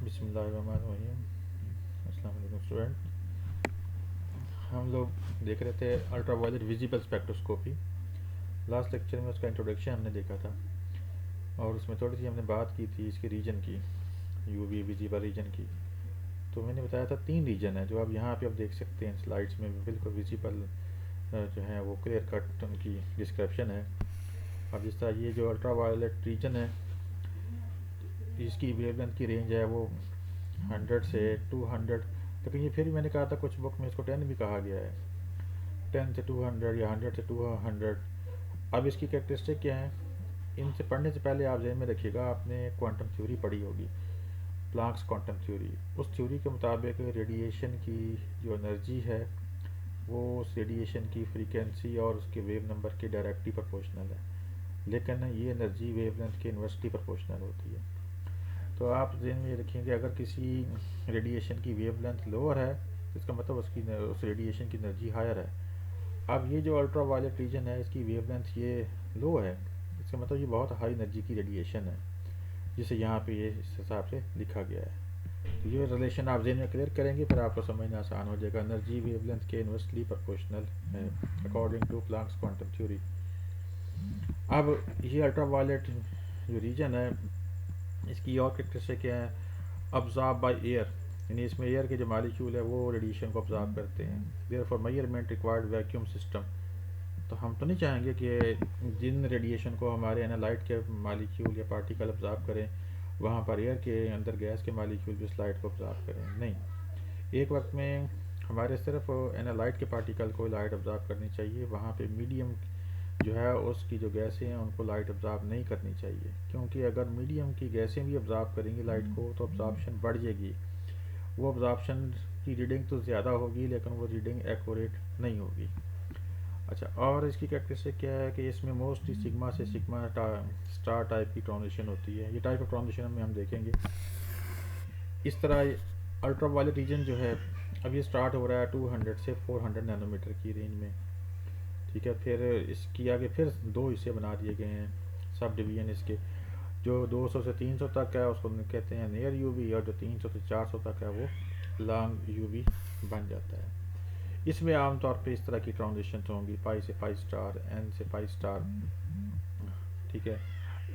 बिस्मिल्लाहिर्रहमानिर्रहीम। अस्सलाम वालेकुम स्टूडेंट। हम लोग देख रहे थे ultraviolet visible spectroscopy. Last lecture में उसका इंट्रोडक्शन हमने देखा था और उसमें थोड़ी सी हमने बात की थी इसके रीजन की, यूवी विजिबल रीजन की। तो मैंने बताया था 3 रीजन है जो आप यहाँ पे आप देख सकते हैं स्लाइड्स में, बिल्कुल विजिबल जो है वो क्लियर कट उनकी डिस्क्रिप्शन है। अब जिस तरह ये जो अल्ट्रा वायलेट रीजन है इसकी वेवलेंथ की रेंज है वो 100 से 200, लेकिन ये फिर भी मैंने कहा था कुछ बुक में इसको 10 भी कहा गया है, 10 से 200 या 100 से 200। अब इसकी कैरेक्टरिस्टिक क्या है, इनसे पढ़ने से पहले आप जहन में रखिएगा आपने क्वांटम थ्योरी पढ़ी होगी, प्लांक्स क्वांटम थ्योरी। उस थ्योरी के मुताबिक रेडिएशन की जो एनर्जी है वो उस रेडिएशन की फ्रीक्वेंसी और उसके वेव नंबर के डायरेक्टली प्रोपोर्शनल है, लेकिन ये एनर्जी वेवलेंथ के इन्वर्सली प्रोपोर्शनल होती है। तो आप ध्यान में रखेंगे अगर किसी रेडिएशन की वेवलेंथ लोअर है तो इसका मतलब उस रेडिएशन की एनर्जी हायर है। अब ये जो अल्ट्रा वायलेट रीजन है इसकी वेवलेंथ ये लो है, इसका मतलब ये बहुत हाई एनर्जी की रेडिएशन है, जिसे यहाँ पे ये इस हिसाब से लिखा गया है। तो ये रिलेशन आप जेन में क्लियर करेंगे फिर आपको समझना आसान हो जाएगा। एनर्जी वेवलेंथ के इन्वर्सली प्रोपोर्शनल है according to Planck's quantum theory. अब ये अल्ट्रा वायलेट जो रीजन है इसकी और कैरेक्टरिस्टिक क्या है, अब्जॉर्ब बाय एयर, यानी इसमें एयर के जो मालिक्यूल है वो रेडिएशन को ऑब्जॉर्व करते हैं। Therefore measurement required vacuum system. तो हम तो नहीं चाहेंगे कि जिन रेडिएशन को हमारे एनालाइट के मालिक्यूल या पार्टिकल ऑब्जॉर्व करें वहाँ पर एयर के अंदर गैस के मालिक्यूल भी उस लाइट को ऑब्जॉर्व करें, नहीं। एक वक्त में हमारे सिर्फ एनालाइट के पार्टिकल को लाइट ऑब्जॉर्व करनी चाहिए, वहाँ पे मीडियम जो है उसकी जो गैसें हैं उनको लाइट ऑब्जॉर्व नहीं करनी चाहिए, क्योंकि अगर मीडियम की गैसें भी ऑब्जॉर्व करेंगी लाइट को तो ऑब्जॉर्प्शन बढ़ जाएगी। वो ऑब्जॉर्प्शन की रीडिंग तो ज़्यादा होगी लेकिन वो रीडिंग एक्यूरेट नहीं होगी। अच्छा, और इसकी कैरेक्टरिस्टिक क्या है कि इसमें मोस्टली सिग्मा से सिग्मा स्टार टाइप की ट्रांजिशन होती है। ये टाइप ऑफ ट्रांजिशन में हम देखेंगे इस तरह। अल्ट्रा वायलेट रीजन जो है अब ये स्टार्ट हो रहा है 200 से 400 नैनोमीटर की रेंज में, ठीक है। फिर इसकी आगे फिर 2 हिस्से बना दिए गए हैं, सब डिवीजन इसके। जो 200 से 300 तक है उसको कहते हैं नियर यूवी, और जो 300 से 400 तक है वो लॉन्ग यूवी बन जाता है। इसमें आमतौर पे इस तरह की ट्रांजिशन होंगी, पाई से पाई स्टार, एन से पाई स्टार, ठीक है।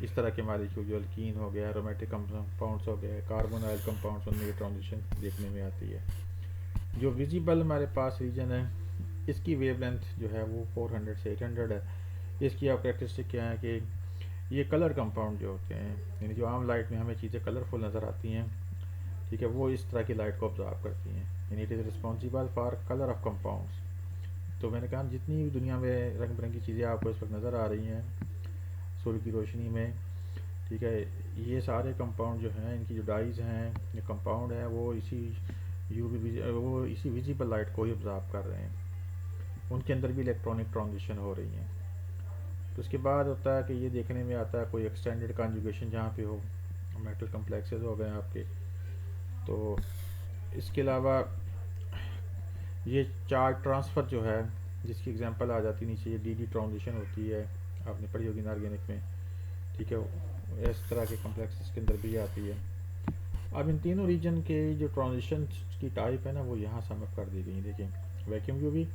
इस तरह के मॉलिक्यूल जो अल्कीन हो गया, एरोमेटिक कंपाउंड्स हो गए, कार्बन ऑयल कंपाउंड्स, उनमें ये ट्रांजिशन देखने में आती है। जो विजिबल हमारे पास रीजन है इसकी वेवलेंथ जो है वो 400 से 800 है। इसकी आप कैरेक्टरिस्टिक क्या है कि ये कलर कंपाउंड जो होते हैं, यानी जो आम लाइट में हमें चीज़ें कलरफुल नज़र आती हैं, ठीक है, वो इस तरह की लाइट को ऑब्जॉर्व करती हैं, यानी it is responsible for colour of compounds. तो मैंने कहा जितनी भी दुनिया में रंग बिरंगी चीज़ें आपको इस वक्त नज़र आ रही हैं सूर्य की रोशनी में, ठीक है, ये सारे कंपाउंड जो हैं इनकी जो डाइज हैं, ये कंपाउंड है वो इसी वो इसी विजिबल लाइट को ही ऑब्जॉर्व कर रहे हैं, उनके अंदर भी इलेक्ट्रॉनिक ट्रांजिशन हो रही हैं। तो उसके बाद होता है कि ये देखने में आता है कोई एक्सटेंडेड कॉन्जुगेशन जहाँ पे हो, मेटल कम्प्लेक्सेस हो गए आपके। तो इसके अलावा ये चार्ज ट्रांसफ़र जो है जिसकी एग्जांपल आ जाती नीचे, ये डी ट्रांजिशन होती है, आपने पढ़ी होगी इनऑर्गेनिक में, ठीक है। इस तरह के कम्प्लेक्सेस के अंदर भी आती है। अब इन तीनों रीजन के जो ट्रांजिशन की टाइप है ना वो यहाँ समअप कर दी गई। देखें वैक्यूम यूवी,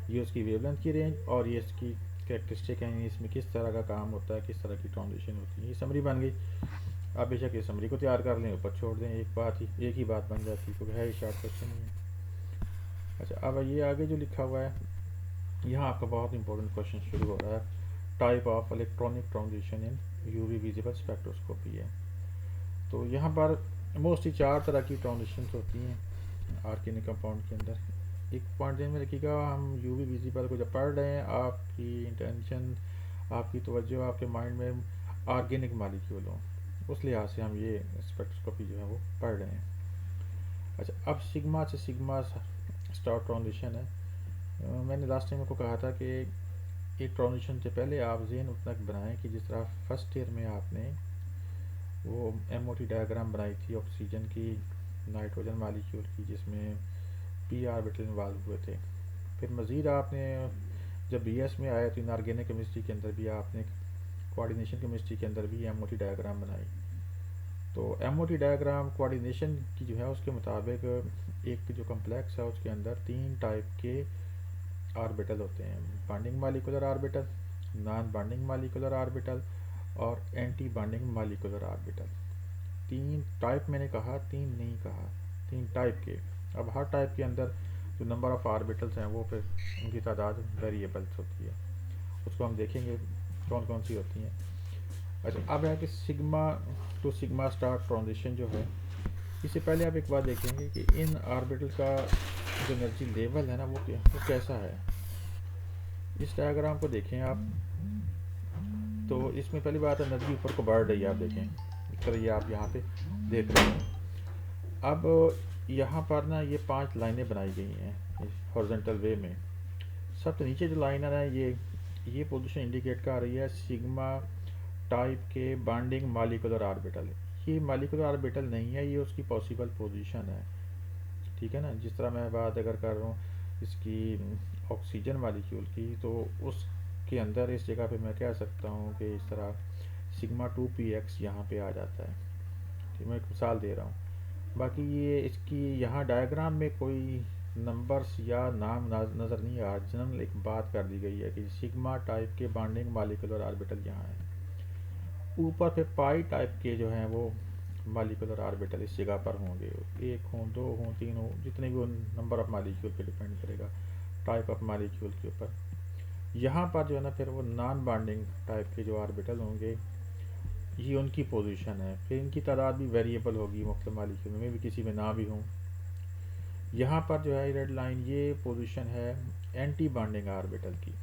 ये उसकी वेवलेंथ की रेंज और ये इसकी कैरेक्टरिस्टिक है, इसमें किस तरह का काम होता है, किस तरह की ट्रांजिशन होती है। ये समरी बन गई। आप बेशक ये समरी को तैयार कर लें, ऊपर छोड़ दें, एक ही बात बन जाती है, क्योंकि है ही शॉर्ट क्वेश्चन ही है। अच्छा, अब ये आगे जो लिखा हुआ है यहाँ आपका बहुत इंपॉर्टेंट क्वेश्चन शुरू हो रहा है। Type of electronic transition in UV visible spectroscopy है। तो यहाँ पर मोस्टली 4 तरह की ट्रांजिशन होती हैं आर्गेनिक कंपाउंड के अंदर। एक पॉइंट ध्यान में रखिएगा, हम यूवी विजिबल को जब पढ़ रहे हैं आपकी इंटेंशन, आपकी तवज्जो आपके माइंड में ऑर्गेनिक मालिक्यूल हो, उस लिहाज से हम ये स्पेक्ट्रोस्कोपी जो है वो पढ़ रहे हैं। अच्छा, अब सिग्मा से सिग्मा स्टार ट्रांजिशन है। मैंने लास्ट टाइम आपको कहा था कि एक ट्रांजिशन से पहले आप ज़हन उतना बनाएं कि जिस तरह फर्स्ट ईयर में आपने वो एमओटी डायग्राम बनाई थी ऑक्सीजन की, नाइट्रोजन मालिक्यूल की, जिसमें पी ऑर्बिटल इन्वॉल्व हुए थे। फिर मज़ीद आपने जब बीएस में आए तो इनऑर्गेनिक केमिस्ट्री के अंदर भी आपने कोऑर्डिनेशन केमिस्ट्री के अंदर भी एमओटी डायग्राम बनाई। तो MOT डायग्राम कोऑर्डिनेशन की जो है उसके मुताबिक एक जो कम्प्लेक्स है उसके अंदर 3 टाइप के ऑर्बिटल होते हैं, bonding molecular orbital, non bonding molecular orbital और anti bonding molecular orbital. 3 type मैंने कहा, 3 नहीं कहा, 3 टाइप के। अब हर टाइप के अंदर जो नंबर ऑफ़ ऑर्बिटल्स हैं वो फिर उनकी तादाद वेरिएबल्स होती है, उसको हम देखेंगे कौन कौन सी होती हैं। अच्छा, अब है कि sigma to sigma star transition जो है, इससे पहले आप एक बात देखेंगे कि इन ऑर्बिटल का जो एनर्जी लेवल है ना वो कैसा है। इस डायग्राम को देखें आप, तो इसमें पहली बात एनर्जी ऊपर को बढ़ रही है, आप देखें इस तरह ये आप यहाँ पे देख रहे हैं। अब यहाँ पर ना ये 5 लाइनें बनाई गई हैं हॉरिजॉन्टल वे में। सबसे नीचे जो लाइन है ना ये पोजीशन इंडिकेट कर रही है सिग्मा टाइप के बॉन्डिंग मॉलिक्यूलर ऑर्बिटल। ये मॉलिक्यूलर ऑर्बिटल नहीं है, ये उसकी पॉसिबल पोजीशन है, ठीक है ना। जिस तरह मैं बात अगर कर रहा हूँ इसकी ऑक्सीजन मॉलिक्यूल की, तो उसके अंदर इस जगह पे मैं कह सकता हूँ कि इस तरह सिग्मा 2px यहाँ पे आ जाता है, ठीक, मैं एक मिसाल दे रहा हूँ। बाकी ये इसकी यहाँ डायग्राम में कोई नंबर्स या नाम नज़र नहीं आ रहा, जनरल एक बात कर दी गई है कि सिग्मा टाइप के बॉन्डिंग मॉलिक्यूलर ऑर्बिटल यहाँ है। ऊपर पे पाई टाइप के जो हैं वो मॉलिक्यूलर ऑर्बिटल इस जगह पर होंगे, 1 हों, 2 हों, 3 हों, जितने भी नंबर ऑफ मॉलिक्यूल पे डिपेंड करेगा, टाइप ऑफ मॉलिक्यूल के ऊपर। यहाँ पर जो है ना फिर वो नॉन बॉन्डिंग टाइप के जो ऑर्बिटल होंगे, ये उनकी पोजीशन है। फिर इनकी तादाद भी वेरिएबल होगी, मुख्तलिफ मॉलिक्यूल में भी किसी में ना भी हों। यहाँ पर जो है रेड लाइन, ये पोजीशन है एंटी बॉन्डिंग ऑर्बिटल की।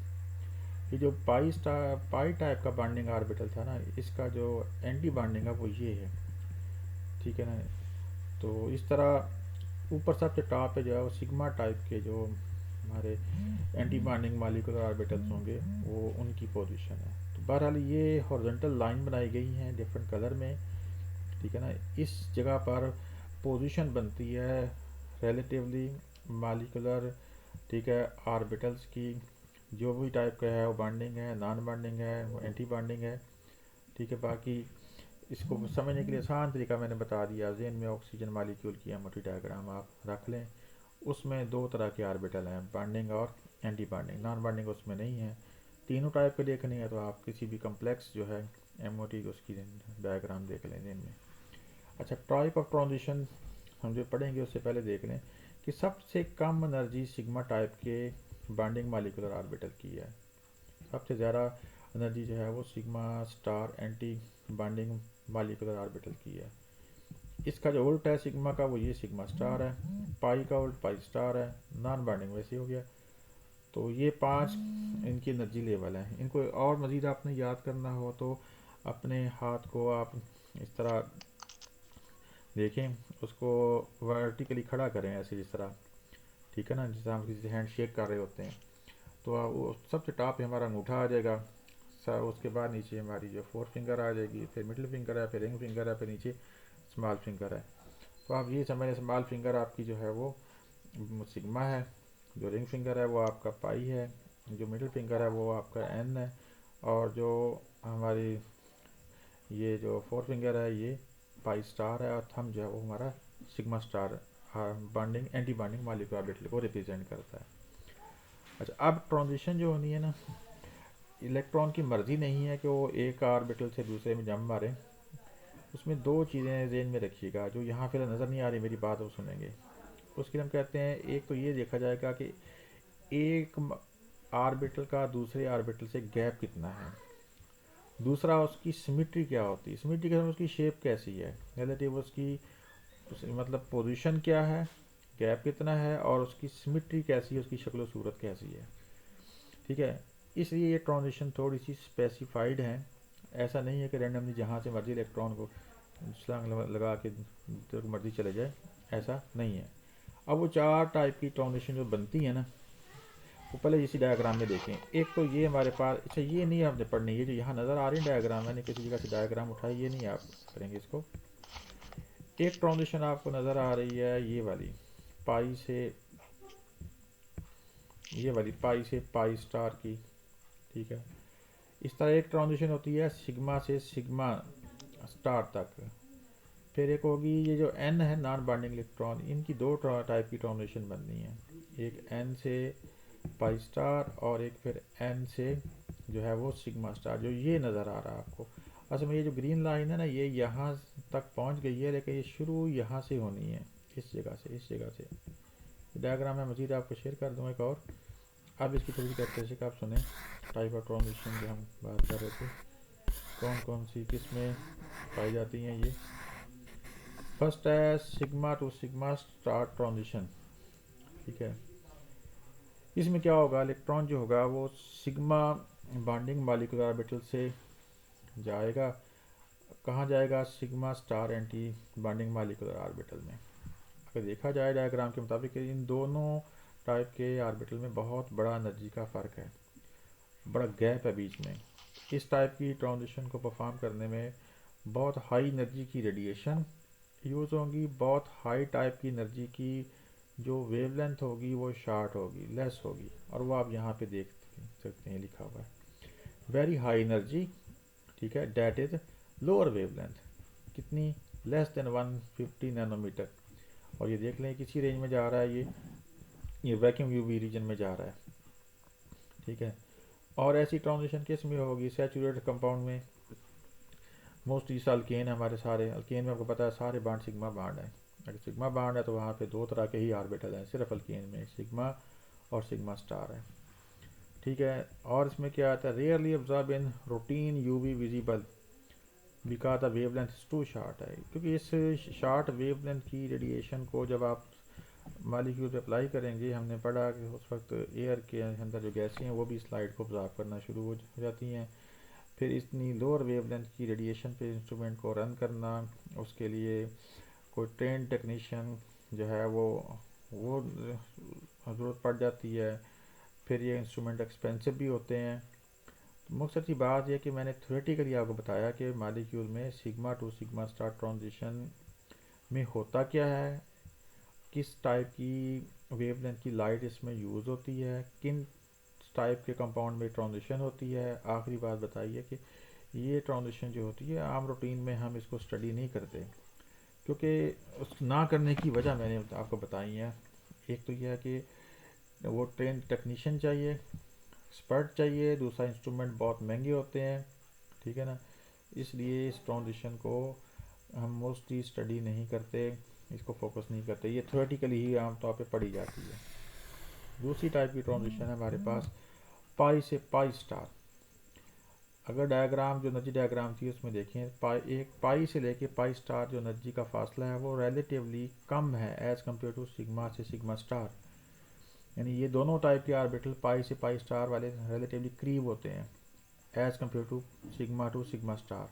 ये जो पाई टाइप का बॉन्डिंग ऑर्बिटल था ना, इसका जो एंटी बॉन्डिंग है वो ये है, ठीक है ना। तो इस तरह ऊपर सबसे टॉप पे जो है वो सिग्मा टाइप के जो हमारे एंटी बॉन्डिंग मॉलिक्यूलर ऑर्बिटल्स होंगे वो उनकी पोजीशन है। तो बहरहाल ये हॉरिजॉन्टल लाइन बनाई गई हैं डिफरेंट कलर में, ठीक है ना। इस जगह पर पोजीशन बनती है रिलेटिवली मॉलिक्यूलर, ठीक है, ऑर्बिटल्स की। जो भी टाइप का है वो बॉन्डिंग है, नॉन बॉन्डिंग है, वो एंटी बॉन्डिंग है, ठीक है। बाकी इसको समझने के लिए आसान तरीका मैंने बता दिया। ज़हन में ऑक्सीजन मॉलिक्यूल की MOT डायग्राम आप रख लें, उसमें 2 तरह के ऑर्बिटल हैं, बॉन्डिंग और एंटी बॉन्डिंग। नॉन बॉन्डिंग उसमें नहीं है। तीनों टाइप के देखने हैं तो आप किसी भी कम्प्लेक्स जो है MOT उसकी डायग्राम देख लें ज़हन में। अच्छा, टाइप ऑफ ट्रांजिशन हम जो पढ़ेंगे उससे पहले देख लें कि सबसे कम एनर्जी सिग्मा टाइप के बॉन्डिंग मॉलिक्यूलर ऑर्बिटल की है। सबसे ज़्यादा एनर्जी जो है वो sigma star anti bonding molecular orbital की है। इसका जो उल्ट है सिग्मा का वो ये सिग्मा स्टार है, पाई का उल्ट पाई स्टार है, नॉन बॉन्डिंग वैसे हो गया। तो ये 5 इनकी एनर्जी लेवल है। इनको और मज़ीद आपने याद करना हो तो अपने हाथ को आप इस तरह देखें, उसको वर्टिकली खड़ा करें ऐसे जिस तरह, ठीक है ना, जिस तरह हम किसी से हैंड शेक कर रहे होते हैं। तो वो सबसे टॉप पे हमारा अंगूठा आ जाएगा, उसके बाद नीचे हमारी जो 4 फिंगर आ जाएगी, फिर मिडिल फिंगर है, फिर रिंग फिंगर है, फिर नीचे स्मॉल फिंगर है। तो आप ये समझें स्मॉल फिंगर आपकी जो है वो सिग्मा है, जो रिंग फिंगर है वो आपका पाई है, जो मिडिल फिंगर है वो आपका एन है, और जो हमारी ये जो 4 फिंगर है ये पाई स्टार है, और थंब जो है वो हमारा sigma star bonding anti bonding molecular orbital को रिप्रेजेंट करता है। अच्छा, अब ट्रांजिशन जो होनी है ना, इलेक्ट्रॉन की मर्ज़ी नहीं है कि वो एक ऑर्बिटल से दूसरे में जंप मारे। उसमें 2 चीज़ें ज़हन में रखिएगा जो यहाँ फिर नज़र नहीं आ रही, मेरी बात वो सुनेंगे। उसके लिए हम कहते हैं, एक तो ये देखा जाएगा कि एक ऑर्बिटल का दूसरे ऑर्बिटल से गैप कितना है। दूसरा उसकी सिमेट्री क्या होती है, सिमेट्री का उसकी शेप कैसी है, रिलेटिव उसकी मतलब पोजीशन क्या है, गैप कितना है, और उसकी सिमेट्री कैसी है, उसकी शक्ल सूरत कैसी है, ठीक है। इसलिए ये ट्रांजिशन थोड़ी सी स्पेसिफाइड है। ऐसा नहीं है कि रैंडमली जहाँ से मर्जी इलेक्ट्रॉन को छलांग लगा के जो मर्जी चले जाए, ऐसा नहीं है। अब वो 4 टाइप की ट्रांजिशन जो बनती है ना, वो पहले इसी डायग्राम में देखें। एक तो ये हमारे पास, अच्छा ये नहीं आपने पढ़नी, ये जो यहाँ नज़र आ रही है डायग्राम, मैंने किसी जगह से डायग्राम उठाई, ये नहीं आप करेंगे इसको। एक ट्रांजिशन आपको नज़र आ रही है ये वाली, पाई से, ये वाली पाई से पाई स्टार की, ठीक है। इस तरह एक ट्रांजिशन होती है सिग्मा से सिग्मा स्टार तक, फिर एक होगी ये जो N है नॉन बाइंडिंग इलेक्ट्रॉन, इनकी दो टाइप की ट्रांजिशन बननी है, एक N से पाई स्टार और एक फिर N से जो है वो सिग्मा स्टार, जो ये नज़र आ रहा है आपको। असल में ये जो ग्रीन लाइन है ना, ये यहाँ तक पहुँच गई है, लेकिन ये शुरू यहाँ से होनी है, इस जगह से, इस जगह से। डायग्राम मैं मज़ीद आपको शेयर कर दूँ एक और। अब इसकी थोड़ी सी कैरेक्टरिस्टिक आप सुने, टाइप ऑफ ट्रांजिशन जो हम बात कर रहे थे, कौन कौन सी किस में पाई जाती हैं ये। फर्स्ट है sigma to sigma star transition, ठीक है। इसमें क्या होगा, इलेक्ट्रॉन जो होगा वो सिग्मा बॉन्डिंग मॉलिक्यूलर ऑर्बिटल से जाएगा, कहाँ जाएगा, sigma star anti bonding molecular orbital में। अगर देखा जाए डायग्राम के मुताबिक इन दोनों टाइप के ऑर्बिटल में बहुत बड़ा एनर्जी का फ़र्क है, बड़ा गैप है बीच में। इस टाइप की ट्रांजिशन को परफॉर्म करने में बहुत हाई एनर्जी की रेडिएशन यूज़ होगी, बहुत हाई टाइप की एनर्जी की जो वेवलेंथ होगी वो शार्ट होगी, लेस होगी, और वो आप यहाँ पे देख सकते हैं लिखा हुआ है वेरी हाई एनर्जी, ठीक है, डैट इज़ लोअर वेवलेंथ, कितनी, लेस देन 150 नैनोमीटर। और ये देख लें किसी रेंज में जा रहा है, ये वैक्यूम यूवी रीजन में जा रहा है, ठीक है। और ऐसी ट्रांजिशन किस में होगी, सैचुरेटेड कंपाउंड में। मोस्टली अल्केन, हमारे सारे अल्केन में आपको पता है सारे बाड सिग्मा बाड है। अगर सिग्मा बाड है तो वहाँ पे दो तरह के ही ऑर्बिटल हैं सिर्फ अल्केन में, सिग्मा और सिग्मा स्टार है, ठीक है। और इसमें क्या आता है, rarely observe in routine UV visible because the wavelength is too short है, क्योंकि इस शार्ट वेवलेंथ की रेडिएशन को जब आप मॉलिक्यूल पे अप्लाई करेंगे, हमने पढ़ा कि उस वक्त एयर के अंदर जो गैसें हैं वो भी इस लाइट को ऑब्जर्व करना शुरू हो जाती हैं। फिर इतनी लोअर वेवलेंथ की रेडिएशन पे इंस्ट्रूमेंट को रन करना, उसके लिए कोई ट्रेन टेक्नीशियन जो है वो ज़रूरत पड़ जाती है। फिर ये इंस्ट्रूमेंट एक्सपेंसिव भी होते हैं। तो मकसद की बात यह कि मैंने थ्योरेटिकली आपको बताया कि मॉलिक्यूल में sigma to sigma star transition में होता क्या है, किस टाइप की वेवलेंथ की लाइट इसमें यूज़ होती है, किन टाइप के कंपाउंड में ट्रांजिशन होती है। आखिरी बात बताइए कि ये ट्रांजिशन जो होती है आम रूटीन में हम इसको स्टडी नहीं करते, क्योंकि उस ना करने की वजह मैंने आपको बताई है। एक तो यह है कि वो ट्रेन टेक्नीशियन चाहिए, एक्सपर्ट चाहिए, दूसरा इंस्ट्रूमेंट बहुत महंगे होते हैं, ठीक है ना। इसलिए इस ट्रांजिशन को हम मोस्टली स्टडी नहीं करते, इसको फोकस नहीं करते, ये थ्योरेटिकली ही आमतौर पे पढ़ी जाती है। दूसरी टाइप की ट्रांजिशन है हमारे पास पाई से पाई स्टार। अगर डायग्राम जो एनर्जी डायग्राम थी उसमें देखें, एक पाई से लेके पाई स्टार जो एनर्जी का फासला है वो रिलेटिवली कम है एज़ कम्पेयर टू सिग्मा से सिग्मा स्टार। यानी ये दोनों टाइप के ऑर्बिटल पाई से पाई स्टार वाले रिलेटिवली करीब होते हैं as compare to sigma star.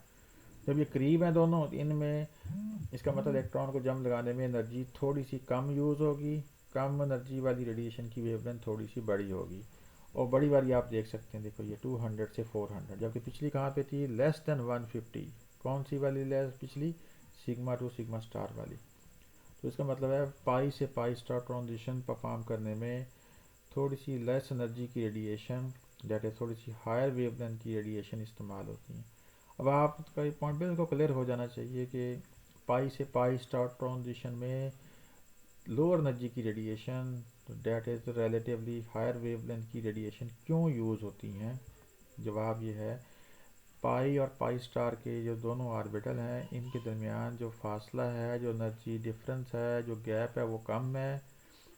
जब ये करीब हैं दोनों, इनमें इसका मतलब इलेक्ट्रॉन को जम लगाने में एनर्जी थोड़ी सी कम यूज़ होगी, कम एनर्जी वाली रेडिएशन की वेवलेंथ थोड़ी सी बड़ी होगी। और बड़ी वाली आप देख सकते हैं, देखो ये 200 से 400, जबकि पिछली कहाँ पे थी, लेस देन 150। कौन सी वाली लेस, पिछली सिग्मा टू सिग्मा स्टार वाली। तो इसका मतलब है पाई से पाई स्टार ट्रांजिशन परफॉर्म करने में थोड़ी सी लेस एनर्जी की रेडिएशन, डेट इज थोड़ी सी हायर वेवलेंथ की रेडिएशन इस्तेमाल होती है। अब आपका ये पॉइंट बिल्कुल क्लियर हो जाना चाहिए कि पाई से पाई स्टार ट्रांजिशन में लोअर एनर्जी की रेडिएशन, तो that is relatively higher wavelength की रेडिएशन क्यों यूज़ होती हैं। जवाब ये है, पाई और पाई स्टार के जो दोनों ऑर्बिटल हैं इनके दरमियान जो फासला है, जो एनर्जी डिफरेंस है, जो गैप है वो कम है,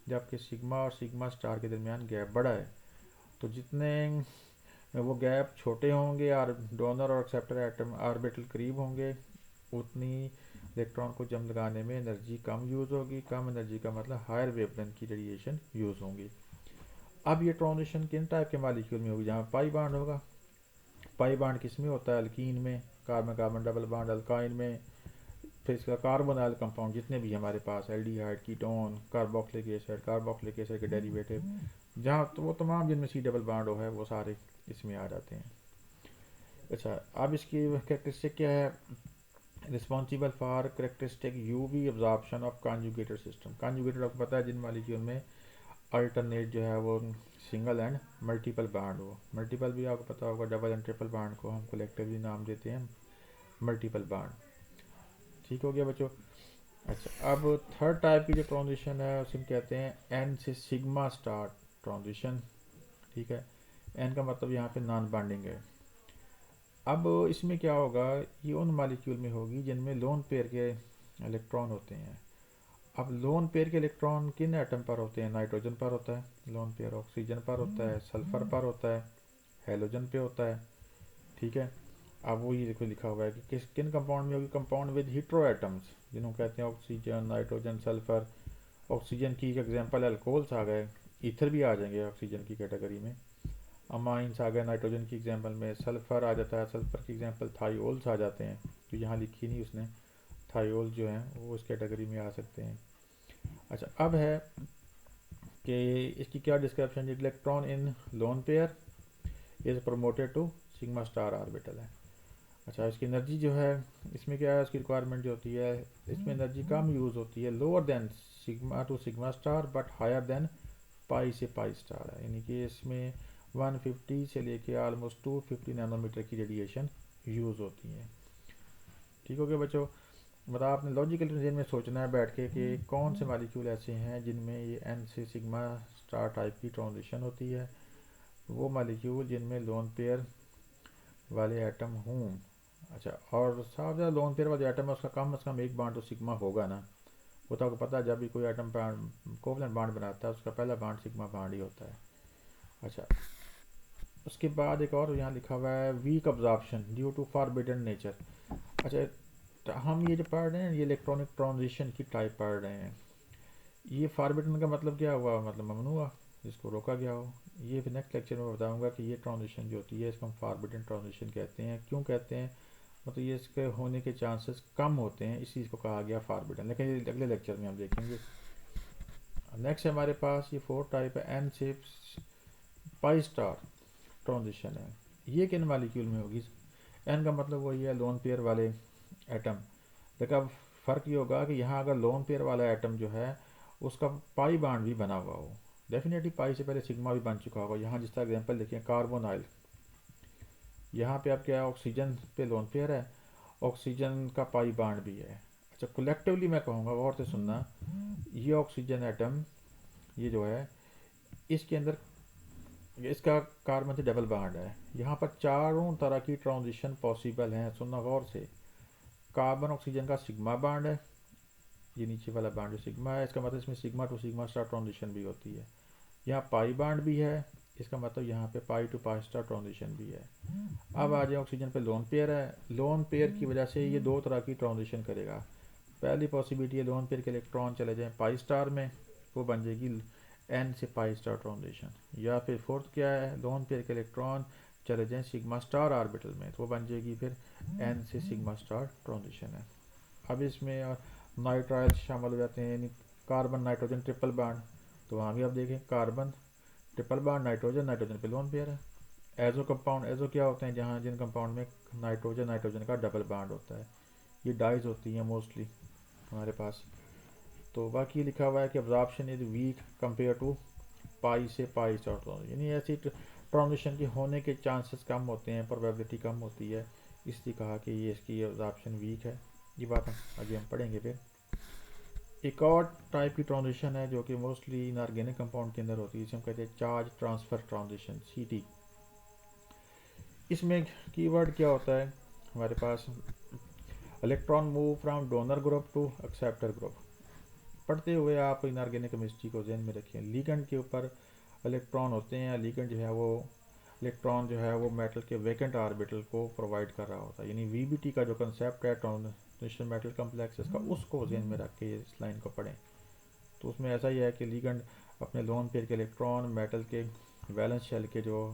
जबकि सिग्मा और सिग्मा स्टार के दरमियान गैप बड़ा है। तो जितने वो गैप छोटे होंगे और डोनर और एक्सेप्टर एटम ऑर्बिटल करीब होंगे, उतनी इलेक्ट्रॉन को जम लगाने में एनर्जी कम यूज़ होगी। कम एनर्जी का मतलब हायर वेवलेंथ की रेडिएशन यूज़ होंगी। अब ये ट्रांजिशन किन टाइप के मॉलिक्यूल में होगी, जहाँ पाई बाड होगा। पाई बाड किस में होता है, अल्कीन में, कार्बन कार्बन डबल बाड अल्काइन में। फिर इसका कार्बोनाइल कंपाउंड जितने भी हमारे पास, एल्डिहाइड, कीटोन, कार्बोक्सिलिक एसिड के डेरिवेटिव, जहाँ तो वो तमाम जिनमें सी डबल बाड हो है वो सारे इसमें आ जाते हैं। अच्छा, अब इसकी कैरेक्टरिस्टिक क्या है, responsible for characteristic UV absorption of conjugated system. Conjugated आपको पता है जिन मॉलिक्यूल में अल्टरनेट जो है वो सिंगल एंड मल्टीपल बाड हो। मल्टीपल भी आपको पता होगा, डबल एंड ट्रिपल बाड को हम कलेक्टिवली नाम देते हैं मल्टीपल बाड, ठीक हो गया बच्चों। अच्छा, अब थर्ड टाइप की जो ट्रांजिशन है उसे हम कहते हैं एन से सिग्मा स्टार ट्रांजिशन। ठीक है, एन का मतलब यहाँ पे नॉन बाइंडिंग है। अब इसमें क्या होगा, ये उन मालिक्यूल में होगी जिनमें लोन पेयर के इलेक्ट्रॉन होते हैं। अब लोन पेयर के इलेक्ट्रॉन किन एटम पर होते हैं? नाइट्रोजन पर होता है लोन पेयर, ऑक्सीजन पर होता है, सल्फर पर होता है, हेलोजन पे होता है। ठीक है, अब वो ये देखो लिखा हुआ है कि किस किन कंपाउंड में होगी, कंपाउंड विद हीट्रो एटम्स, जिन्हों कहते हैं ऑक्सीजन, नाइट्रोजन, सल्फर। ऑक्सीजन की एग्जांपल अल्कोहल्स आ गए, ईथर भी आ जाएंगे ऑक्सीजन की कैटेगरी में, अमाइंस आ गए नाइट्रोजन की एग्जांपल में, सल्फर आ जाता है, सल्फर की एग्जांपल थायोल्स आ जाते हैं, तो यहाँ लिखी नहीं उसने, थायोल जो हैं वो इस कैटेगरी में आ सकते हैं। अच्छा, अब है कि इसकी क्या description, electron in lone pair is promoted to sigma star orbital है। अच्छा, इसकी एनर्जी जो है, इसमें क्या है, इसकी रिक्वायरमेंट जो होती है, इसमें एनर्जी कम यूज़ होती है, lower than sigma to sigma star but higher than pi से पाई स्टार है, यानी कि इसमें 150 से लेके ऑलमोस्ट 250 नैनोमीटर की रेडिएशन यूज़ होती है। ठीक हो गया बच्चों। मतलब आपने लॉजिकल रीजन में सोचना है बैठ के कि कौन से मालिक्यूल ऐसे हैं जिनमें ये एन से सिग्मा स्टार टाइप की ट्रांजिशन होती है, वो मालिक्यूल जिनमें लोन पेयर वाले एटम हों। अच्छा, और साफ ज़्यादा लोन पेयर वाले एटम है उसका कम से कम एक बॉन्ड तो सिग्मा होगा ना। वो तो आपको पता है, जब भी कोई एटम कोवलेंट बॉन्ड बनाता है उसका पहला बॉन्ड सिग्मा बॉन्ड ही होता है। अच्छा, उसके बाद एक और यहाँ लिखा हुआ है weak absorption due to forbidden nature. अच्छा, तो हम ये जो पढ़ रहे हैं ये इलेक्ट्रॉनिक ट्रांजिशन की टाइप पढ़ रहे हैं। ये फॉरबिडन का मतलब क्या हुआ, मतलब ममनुआ, जिसको रोका गया हो। ये फिर नेक्स्ट लेक्चर में बताऊंगा कि ये ट्रांजिशन जो होती है इसको हम फॉरबिडन ट्रांजिशन कहते हैं। क्यों कहते हैं, मतलब ये इसके होने के चांसेस कम होते हैं, इस चीज़ को कहा गया फॉरबिडन, लेकिन ये अगले लेक्चर में हम देखेंगे। नेक्स्ट हमारे पास ये फोर्थ टाइप है N shape pi star transition है। ये किन मालिक्यूल में होगी? एन का मतलब वही है लोन पेयर वाले एटम, लेकिन अब फ़र्क ये होगा कि यहाँ अगर लोन पेयर वाला एटम जो है उसका पाई बाड भी बना हुआ हो, डेफिनेटली पाई से पहले सिग्मा भी बन चुका होगा। यहाँ जिस तरह एग्जाम्पल देखिए कार्बोनाइल, यहाँ पे आप क्या है, ऑक्सीजन पे लोन पेयर है, ऑक्सीजन का पाई बाड भी है। अच्छा, कलेक्टिवली मैं कहूँगा और से सुनना, ये ऑक्सीजन एटम ये जो है इसके अंदर इसका कार्बन से डबल बॉन्ड है। यहाँ पर चारों तरह की ट्रांजिशन पॉसिबल हैं, सुनना गौर से। कार्बन ऑक्सीजन का सिग्मा बॉन्ड है, ये नीचे वाला बॉन्ड जो सिग्मा है, इसका मतलब इसमें sigma to sigma star transition भी होती है। यहाँ पाई बॉन्ड भी है, इसका मतलब यहाँ पे पाई टू पाई स्टार ट्रांजिशन भी है। अब आ जाए ऑक्सीजन पे लोन पेयर है, लोन पेयर की वजह से ये दो तरह की ट्रांजिशन करेगा। पहली पॉसिबिलिटी है लोन पेयर के इलेक्ट्रॉन चले जाएं पाई स्टार में, वो बन जाएगी एन से पाई स्टार ट्रांजिशन। या फिर फोर्थ क्या है, लोन पेयर के इलेक्ट्रॉन चले जाएं सिग्मा स्टार ऑर्बिटल में, तो वो बन जाएगी फिर एन से सिग्मा स्टार ट्रांजिशन है। अब इसमें नाइट्राइल शामिल हो जाते हैं, यानी कार्बन नाइट्रोजन ट्रिपल बॉन्ड, तो वहाँ भी आप देखें carbon triple bond nitrogen, nitrogen पे लोन पेयर है। एजो कंपाउंड, एजो क्या होते हैं, जहाँ जिन कंपाउंड में नाइट्रोजन नाइट्रोजन का डबल बॉन्ड होता है, ये डाइज होती हैं मोस्टली हमारे पास। तो बाकी लिखा हुआ है कि absorption is weak compare to pi से पाई स्टार, यानी ऐसी ट्रांजिशन के होने के चांसेस कम होते हैं, प्रोबेबिलिटी कम होती है, इसलिए कहा कि ये इसकी अब्जॉर्प्शन वीक है। ये बात हम आगे हम पढ़ेंगे फिर। एक और टाइप की ट्रांजिशन है जो कि मोस्टली इनऑर्गेनिक कंपाउंड के अंदर होती है, जिसे हम कहते हैं चार्ज ट्रांसफ़र ट्रांजिशन, सीटी। इसमें कीवर्ड क्या होता है हमारे पास, electron move from donor group to acceptor group. पढ़ते हुए आप इनऑर्गेनिक केमिस्ट्री को ध्यान में रखें, लिगेंड के ऊपर इलेक्ट्रॉन होते हैं, लिगेंड जो है वो इलेक्ट्रॉन जो है वो मेटल के वैकेंट ऑर्बिटल को प्रोवाइड कर रहा होता है, यानी वीबीटी का जो कंसेप्ट है ट्रांजिशन मेटल कम्प्लेक्सेस का, उसको ध्यान में रख के इस लाइन को पढ़ें। तो उसमें ऐसा ही है कि लिगेंड अपने लोन पेयर के इलेक्ट्रॉन मेटल के वैलेंस शेल के जो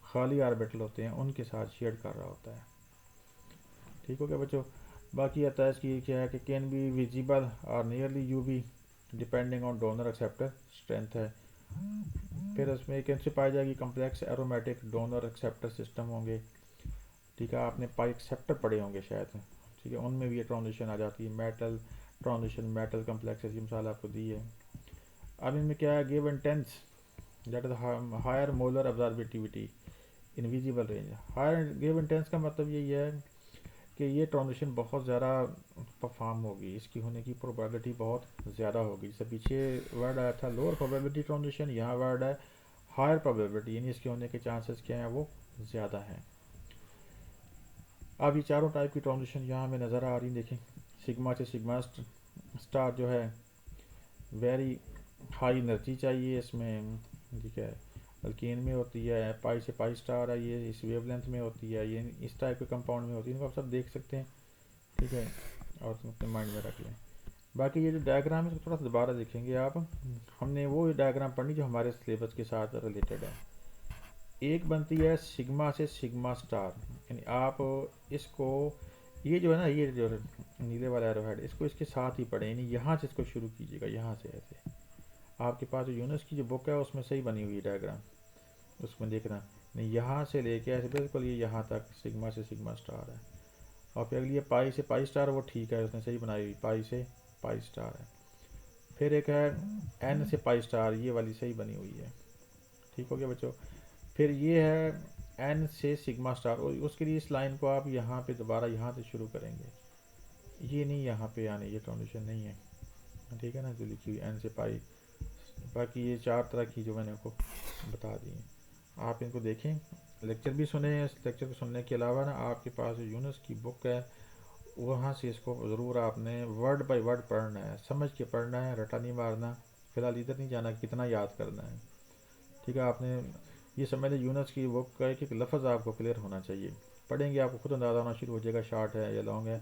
खाली ऑर्बिटल होते हैं उनके साथ शेयर कर रहा होता है। ठीक हो गया बच्चों। बाकी आता है इसकी क्या है कि कैन बी विजिबल और nearly UV depending on donor acceptor strength है। फिर उसमें कैसे पाई जाएगी, complex aromatic donor acceptor system होंगे। ठीक है, आपने पाई एक्सेप्टर पढ़े होंगे शायद, ठीक है, उनमें भी ये ट्रांजिशन आ जाती है, मेटल ट्रांजिशन मेटल कम्प्लेक्सेस, ये मिसाल आपको दी है। अब इनमें क्या है, give and tense that is higher molar absorptivity in visible range. Higher give and tense का मतलब यही है कि ये ट्रांजिशन बहुत ज़्यादा परफॉर्म होगी, इसकी होने की प्रोबेबिलिटी बहुत ज़्यादा होगी। जैसे पीछे वर्ड आया था लोअर प्रोबेबिलिटी ट्रांजिशन, यहाँ वर्ड है हायर प्रोबेबिलिटी, यानी इसके होने के चांसेस क्या हैं, वो ज़्यादा हैं। अब ये चारों टाइप की ट्रांजिशन यहाँ हमें नज़र आ रही, देखें सिग्मा से सिग्मा स्टार जो है वेरी हाई एनर्जी चाहिए इसमें, ठीक है। अल्कीन में होती है, पाई से पाई स्टार है, ये इस वेवलेंथ में होती है, ये इस टाइप के कंपाउंड में होती है, इनको आप सब देख सकते हैं, ठीक है, और अपने माइंड में रख लें। बाकी ये जो डायग्राम है इसको थोड़ा सा दोबारा देखेंगे आप, हमने वो डायग्राम पढ़नी जो हमारे सिलेबस के साथ रिलेटेड है। एक बनती है सिग्मा से सिग्मा स्टार, यानी आप इसको, ये जो है ना, ये जो नीले वाला एरो हेड, इसको इसके साथ ही पढ़ें, यानी यहाँ से इसको शुरू कीजिएगा, यहाँ से ऐसे। आपके पास जो यूनिस की जो बुक है उसमें सही बनी हुई डायग्राम, उसमें देखना नहीं, यहाँ से लेके ऐसे बिल्कुल ये यहाँ तक सिग्मा से सिग्मा स्टार है, और फिर अगली पाई से पाई स्टार, वो ठीक है, उसने सही बनाई हुई, पाई से पाई स्टार है। फिर एक है एन से पाई स्टार, ये वाली सही बनी हुई है, ठीक हो गया बच्चों। फिर ये है एन से सिग्मा स्टार, और उसके लिए इस लाइन को आप यहाँ पे दोबारा यहाँ से शुरू करेंगे, ये नहीं यहाँ पे आने, ये ट्रांजिशन नहीं है, ठीक है ना, जो लिखी हुई एन से पाई। बाकी ये चार तरह की जो मैंने आपको बता दी हैं, आप इनको देखें, लेक्चर भी सुने, इस लेक्चर को सुनने के अलावा ना आपके पास यूनिस की बुक है, वहाँ से इसको ज़रूर आपने वर्ड बाय वर्ड पढ़ना है, समझ के पढ़ना है, रटा नहीं मारना। फ़िलहाल इधर नहीं जाना कितना याद करना है, ठीक है। आपने ये समझ लें यूनिस की बुक का एक एक लफ्ज़ आपको क्लियर होना चाहिए, पढ़ेंगे आपको खुद अंदाज़ा होना शुरू हो जाएगा शॉर्ट है या लॉन्ग है।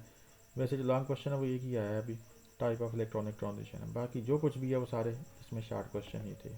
वैसे जो लॉन्ग क्वेश्चन है वो एक ही आया है अभी, टाइप ऑफ इलेक्ट्रॉनिक ट्रांजिशन है, बाकी जो कुछ भी है वो सारे इसमें शॉर्ट क्वेश्चन ही थे।